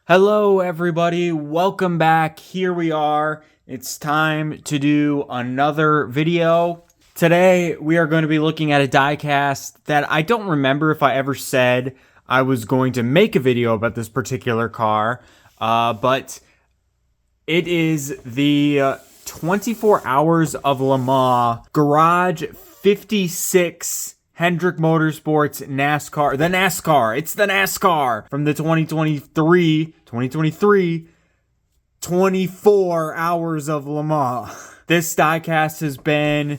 Hello everybody, welcome back. Here we are. It's time to do another video. Today we are going to be looking at a diecast that I don't remember if I ever said I was going to make a video about this particular car, but it is the 24 Hours of Le Mans Garage 56 Hendrick Motorsports NASCAR. It's the NASCAR from the 2023 24 Hours of Le Mans. This diecast has been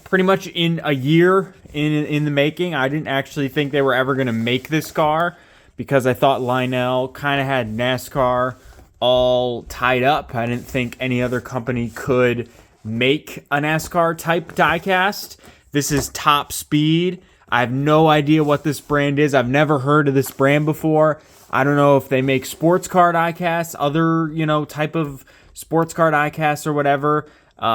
pretty much in a year in the making. I didn't actually think they were ever going to make this car because I thought Lionel kind of had NASCAR all tied up. I didn't think any other company could make a NASCAR type diecast. This is Top Speed. I have no idea what this brand is. I've never heard of this brand before. I don't know if they make sports car diecasts, other, type of sports car diecasts or whatever.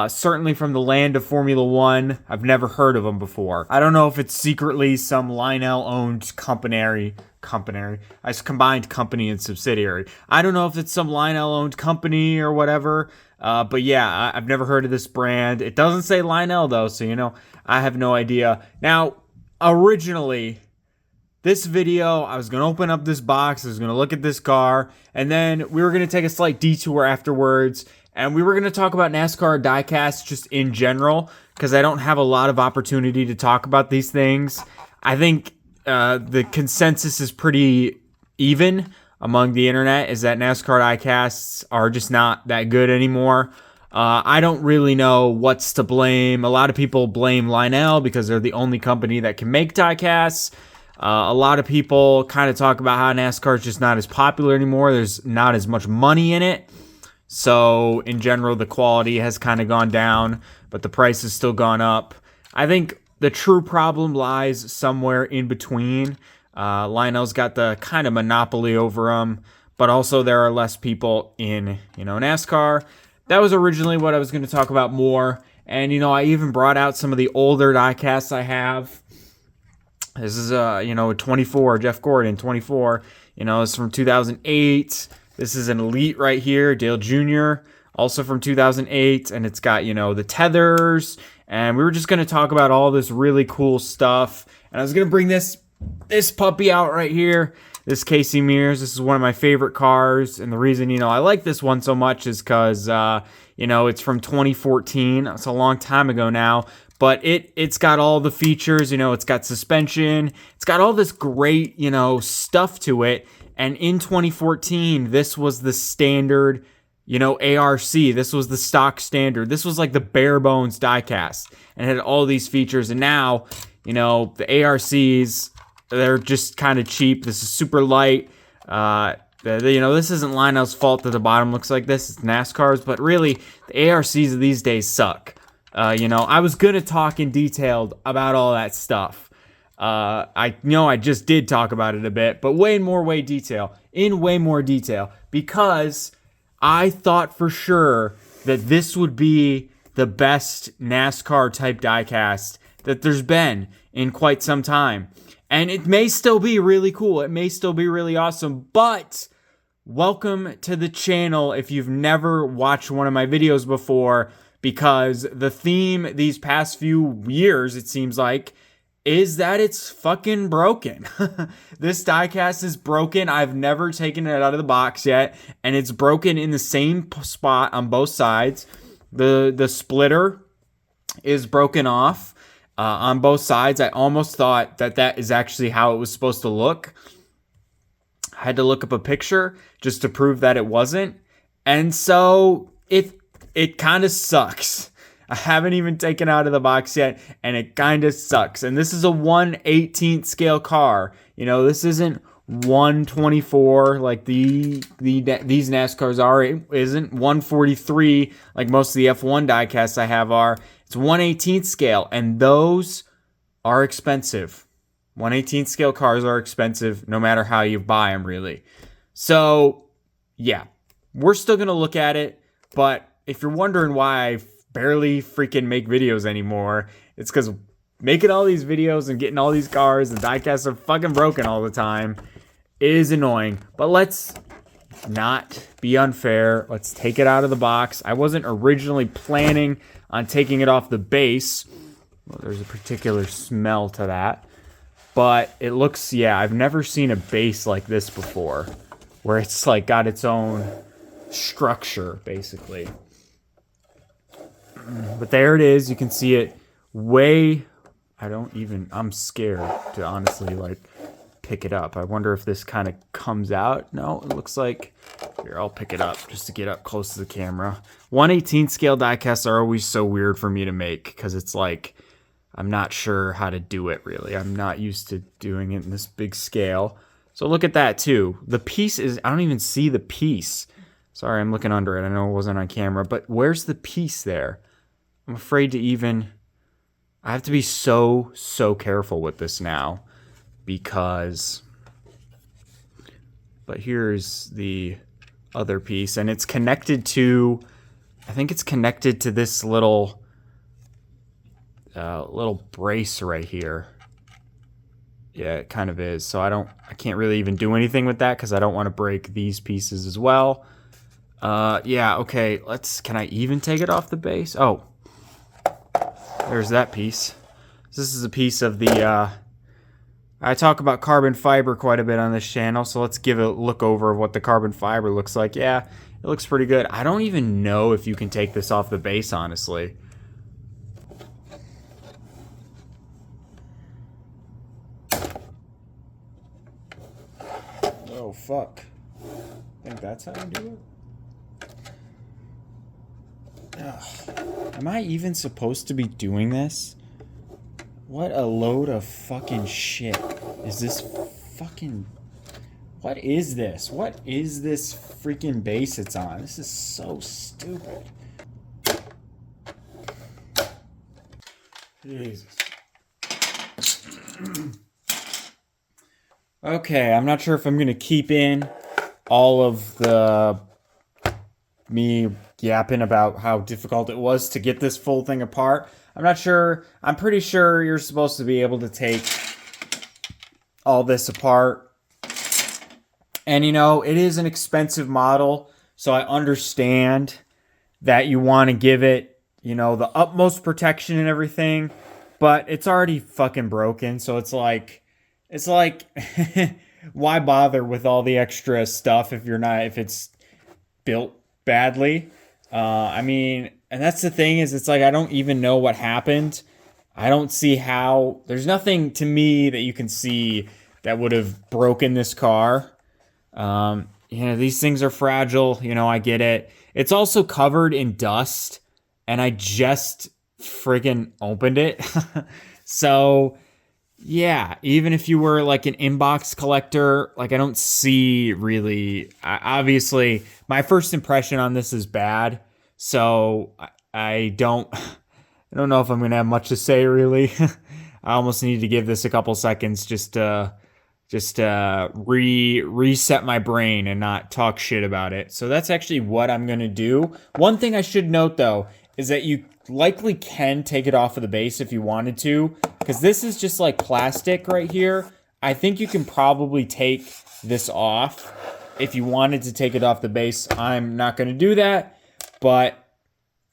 Certainly from the land of Formula One. I've never heard of them before. I don't know if it's secretly some Lionel-owned company. I combined company and subsidiary. I don't know if it's some Lionel-owned company or whatever. But yeah, I've never heard of this brand. It doesn't say Lionel though, so I have no idea. Now, originally, this video, I was going to open up this box, I was going to look at this car, and then we were going to take a slight detour afterwards, and we were going to talk about NASCAR diecasts just in general, because I don't have a lot of opportunity to talk about these things. I think the consensus is pretty even among the internet, is that NASCAR diecasts are just not that good anymore. I don't really know what's to blame. A lot of people blame Lionel because they're the only company that can make diecasts. A lot of people kind of talk about how NASCAR is just not as popular anymore. There's not as much money in it. So in general, the quality has kind of gone down, but the price has still gone up. I think the true problem lies somewhere in between. Lionel's got the kind of monopoly over them, but also there are less people in, NASCAR. That was originally what I was going to talk about more. And, I even brought out some of the older diecasts I have. This is, a 24, Jeff Gordon, 24. It's from 2008. This is an Elite right here, Dale Jr., also from 2008. And it's got, the tethers. And we were just going to talk about all this really cool stuff. And I was going to bring this puppy out right here. This Casey Mears. This is one of my favorite cars, and the reason I like this one so much is because it's from 2014. It's a long time ago now, but it's got all the features. It's got suspension. It's got all this great stuff to it. And in 2014, this was the standard ARC. This was the stock standard. This was like the bare bones diecast, and it had all these features. And now the ARCs, they're just kind of cheap. This is super light. This isn't Lionel's fault that the bottom looks like this. It's NASCAR's, but really, the ARCs of these days suck. I was going to talk in detail about all that stuff. I just did talk about it a bit, but way more detail, because I thought for sure that this would be the best NASCAR type diecast that there's been in quite some time. And it may still be really cool. It may still be really awesome. But welcome to the channel if you've never watched one of my videos before, because the theme these past few years, it seems like, is that it's fucking broken. This diecast is broken. I've never taken it out of the box yet. And it's broken in the same spot on both sides. The splitter is broken off. On both sides. I almost thought that is actually how it was supposed to look. I had to look up a picture just to prove that it wasn't. And so it kind of sucks. I haven't even taken it out of the box yet, and it kind of sucks. And this is a 1/18th scale car. This isn't 1/24 like these NASCARs are. It isn't 1/43 like most of the F1 diecasts I have are. It's 1/18th scale, and those are expensive. 1/18th scale cars are expensive no matter how you buy them, really. So, yeah, we're still going to look at it, but if you're wondering why I barely freaking make videos anymore, it's because making all these videos and getting all these cars and diecasts are fucking broken all the time is annoying. But let's not be unfair. Let's take it out of the box. I wasn't originally planning on taking it off the base. Well, there's a particular smell to that. But it looks, yeah, I've never seen a base like this before, where it's like got its own structure, basically. But there it is. You can see it way... I'm scared to honestly, like, pick it up. I wonder if this kind of comes out. No, it looks like... Here, I'll pick it up just to get up close to the camera. 1/18 scale diecasts are always so weird for me to make because it's like... I'm not sure how to do it, really. I'm not used to doing it in this big scale. So look at that, too. The piece is... I don't even see the piece. Sorry, I'm looking under it. I know it wasn't on camera. But where's the piece there? I'm afraid to even... I have to be so careful with this now. Because... But here's the other piece. And it's connected to... I think it's connected to this little brace right here. Yeah, it kind of is. So I can't really even do anything with that because I don't want to break these pieces as well. Yeah, okay. Can I even take it off the base? Oh, there's that piece. This is a piece of the, I talk about carbon fiber quite a bit on this channel, so let's give a look over of what the carbon fiber looks like. Yeah, it looks pretty good. I don't even know if you can take this off the base, honestly. Oh, fuck. I think that's how you do it? Ugh. Am I even supposed to be doing this? What a load of fucking shit. Is this fucking... What is this? What is this freaking base it's on? This is so stupid. Jesus. Okay, I'm not sure if I'm going to keep in all of the... me yapping about how difficult it was to get this full thing apart. I'm not sure. I'm pretty sure you're supposed to be able to take all this apart. And, you know, it is an expensive model, so I understand that you want to give it, you know, the utmost protection and everything, but it's already fucking broken, so it's like, why bother with all the extra stuff if it's built badly? I mean, and that's the thing is, it's like, I don't even know what happened. I don't see how, there's nothing to me that you can see that would have broken this car. You know, these things are fragile, you know, I get it. It's also covered in dust, and I just friggin' opened it. So, yeah, even if you were like an inbox collector, like I don't see really, obviously my first impression on this is bad. So I don't know if I'm going to have much to say really. I almost need to give this a couple seconds just to reset my brain and not talk shit about it. So that's actually what I'm going to do. One thing I should note though, is that you likely can take it off of the base if you wanted to, because this is just like plastic right here. I think you can probably take this off if you wanted to take it off the base. I'm not going to do that, but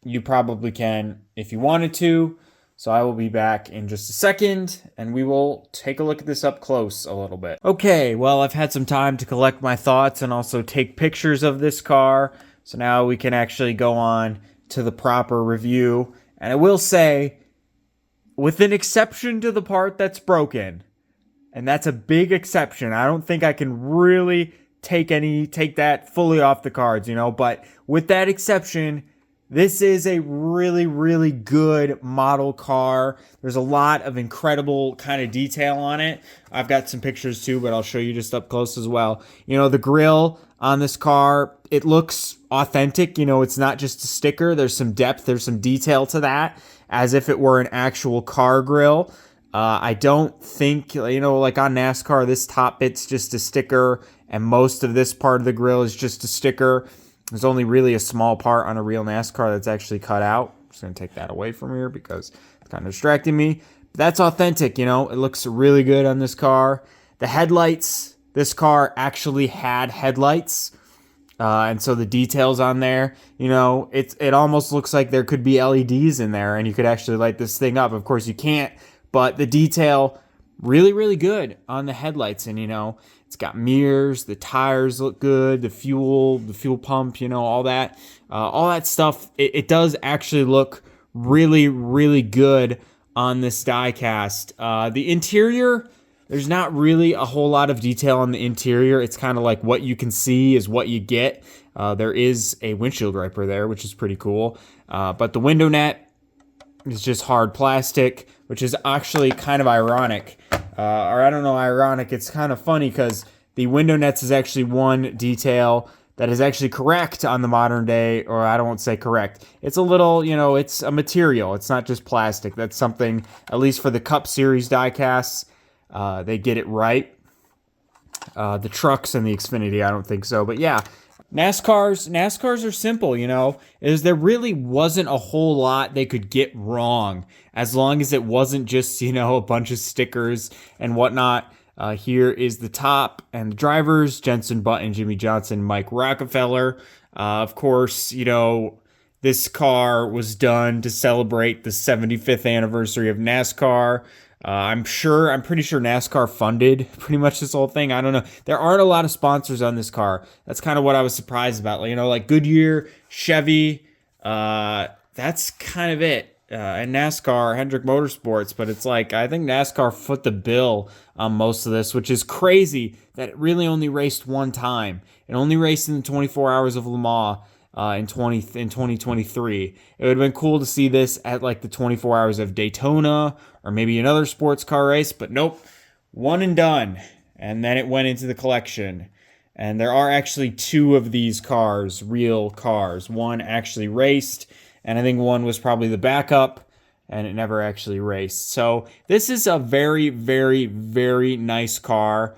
you probably can if you wanted to. So I will be back in just a second, and we will take a look at this up close a little bit. Okay, well, I've had some time to collect my thoughts and also take pictures of this car. So now we can actually go on to the proper review. And I will say, with an exception to the part that's broken, and that's a big exception, I don't think I can really take that fully off the cards, you know, but with that exception, this is a really, really good model car. There's a lot of incredible kind of detail on it. I've got some pictures too, but I'll show you just up close as well. You know, the grille on this car, it looks authentic. You know, it's not just a sticker. There's some depth. There's some detail to that, as if it were an actual car grille. I don't think, you know, like on NASCAR, this top bit's just a sticker, and most of this part of the grille is just a sticker. There's only really a small part on a real NASCAR that's actually cut out. I'm just going to take that away from here because it's kind of distracting me. But that's authentic, you know. It looks really good on this car. The headlights, this car actually had headlights. And so the details on there, it almost looks like there could be LEDs in there and you could actually light this thing up. Of course you can't, but the detail really, really good on the headlights. And, it's got mirrors, the tires look good, the fuel pump, all that stuff. It does actually look really, really good on this diecast. The interior, there's not really a whole lot of detail on the interior. It's kind of like what you can see is what you get. There is a windshield wiper there, which is pretty cool. But the window net is just hard plastic, which is actually kind of ironic. Or I don't know, ironic. It's kind of funny because the window nets is actually one detail that is actually correct on the modern day, or I don't want to say correct. It's a little, it's a material. It's not just plastic. That's something, at least for the Cup Series diecasts, they get it right. The trucks and the Xfinity, I don't think so. But yeah, NASCARs are simple, is there really wasn't a whole lot they could get wrong as long as it wasn't just, a bunch of stickers and whatnot. Here is the top and the drivers, Jenson Button, Jimmie Johnson, Mike Rockefeller. Of course, this car was done to celebrate the 75th anniversary of NASCAR. I'm pretty sure NASCAR funded pretty much this whole thing. I don't know. There aren't a lot of sponsors on this car. That's kind of what I was surprised about. Like Goodyear, Chevy, that's kind of it. And NASCAR, Hendrick Motorsports, but it's like, I think NASCAR foot the bill on most of this, which is crazy that it really only raced one time. It only raced in the 24 Hours of Le Mans. In 2023. It would have been cool to see this at like the 24 Hours of Daytona or maybe another sports car race, but nope, one and done. And then it went into the collection. And there are actually two of these cars, real cars. One actually raced, and I think one was probably the backup, and it never actually raced. So this is a very, very, very nice car.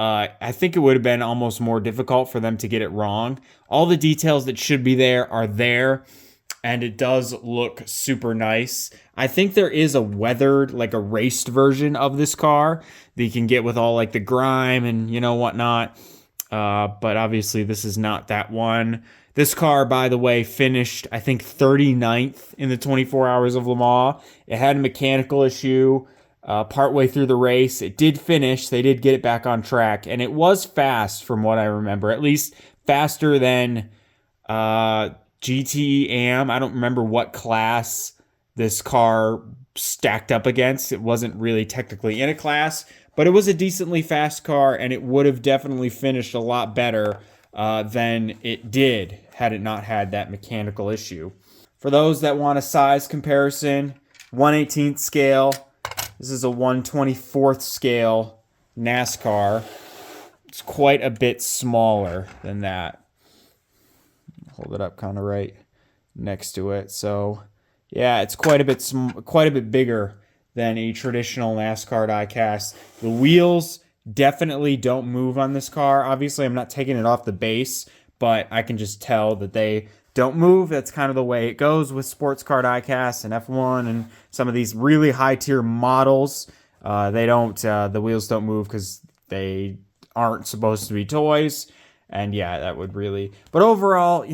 I think it would have been almost more difficult for them to get it wrong. All the details that should be there are there, and it does look super nice. I think there is a weathered, like a raced version of this car that you can get with all like the grime and whatnot. But obviously this is not that one. This car, by the way, finished, I think, 39th in the 24 Hours of Le Mans. It had a mechanical issue. Partway through the race, it did finish. They did get it back on track, and it was fast from what I remember, at least faster than GT Am. I don't remember what class this car stacked up against. It wasn't really technically in a class, but it was a decently fast car, and it would have definitely finished a lot better than it did had it not had that mechanical issue. For those that want a size comparison, 1/18 scale. This is a 1/24 scale NASCAR. It's quite a bit smaller than that. Hold it up kind of right next to it. So, yeah, it's quite a bit bigger than a traditional NASCAR diecast. The wheels definitely don't move on this car. Obviously, I'm not taking it off the base, but I can just tell that they don't move. That's kind of the way it goes with sports car diecasts and F1 and some of these really high tier models. The wheels don't move because they aren't supposed to be toys. And yeah, that would really, but overall,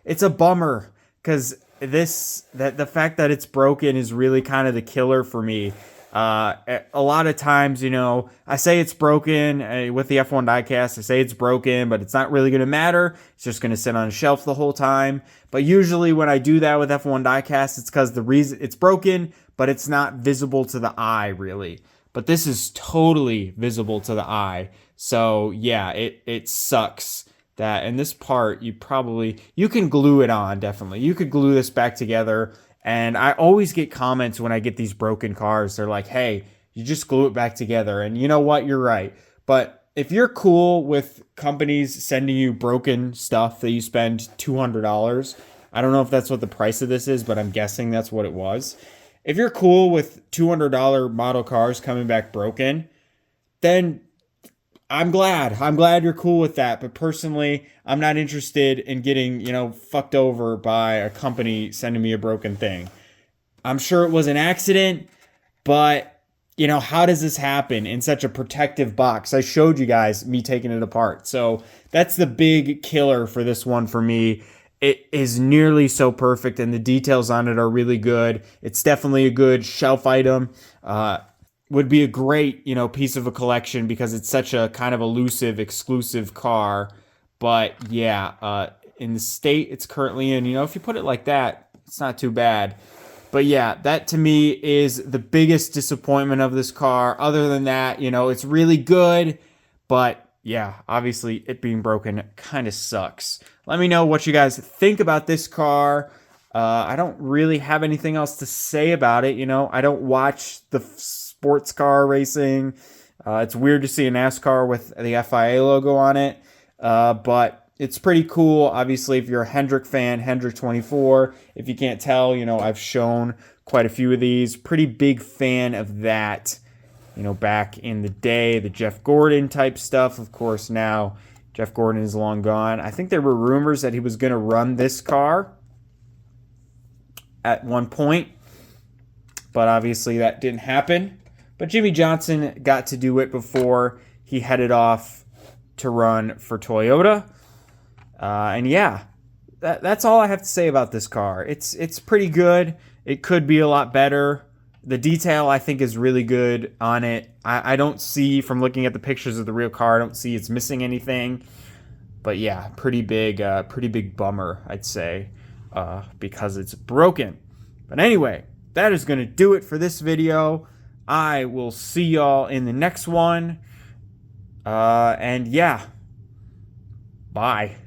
it's a bummer because the fact that it's broken is really kind of the killer for me. A lot of times, I say it's broken with the F1 diecast. I say it's broken, but it's not really going to matter. It's just going to sit on a shelf the whole time. But usually when I do that with F1 diecast, it's because the reason it's broken, but it's not visible to the eye really. But this is totally visible to the eye. So yeah, it sucks that in this part, you can glue it on, definitely. You could glue this back together. And I always get comments when I get these broken cars. They're like, hey, you just glue it back together. And you know what? You're right. But if you're cool with companies sending you broken stuff that you spend $200, I don't know if that's what the price of this is, but I'm guessing that's what it was. If you're cool with $200 model cars coming back broken, then I'm glad. I'm glad you're cool with that. But personally, I'm not interested in getting, fucked over by a company sending me a broken thing. I'm sure it was an accident, but you know, how does this happen in such a protective box? I showed you guys me taking it apart. So that's the big killer for this one for me. It is nearly so perfect, and the details on it are really good. It's definitely a good shelf item. Would be a great, you know, piece of a collection because it's such a kind of elusive, exclusive car. But yeah, in the state it's currently in, you know, if you put it like that, it's not too bad. But yeah, that to me is the biggest disappointment of this car. Other than that, you know, it's really good, but yeah, obviously it being broken kind of sucks. Let me know what you guys think about this car. I don't really have anything else to say about it. You know, I don't watch the sports car racing. It's weird to see a NASCAR with the FIA logo on it, but it's pretty cool. Obviously, if you're a Hendrick fan, Hendrick 24. If you can't tell, you know, I've shown quite a few of these. Pretty big fan of that, you know, back in the day, the Jeff Gordon type stuff. Of course, now Jeff Gordon is long gone. I think there were rumors that he was going to run this car at one point, but obviously that didn't happen. But Jimmie Johnson got to do it before he headed off to run for Toyota. And yeah, that's all I have to say about this car. It's pretty good. It could be a lot better. The detail, I think, is really good on it. I don't see, from looking at the pictures of the real car, I don't see it's missing anything. But yeah, pretty big bummer, I'd say, because it's broken. But anyway, that is going to do it for this video. I will see y'all in the next one. And yeah. Bye.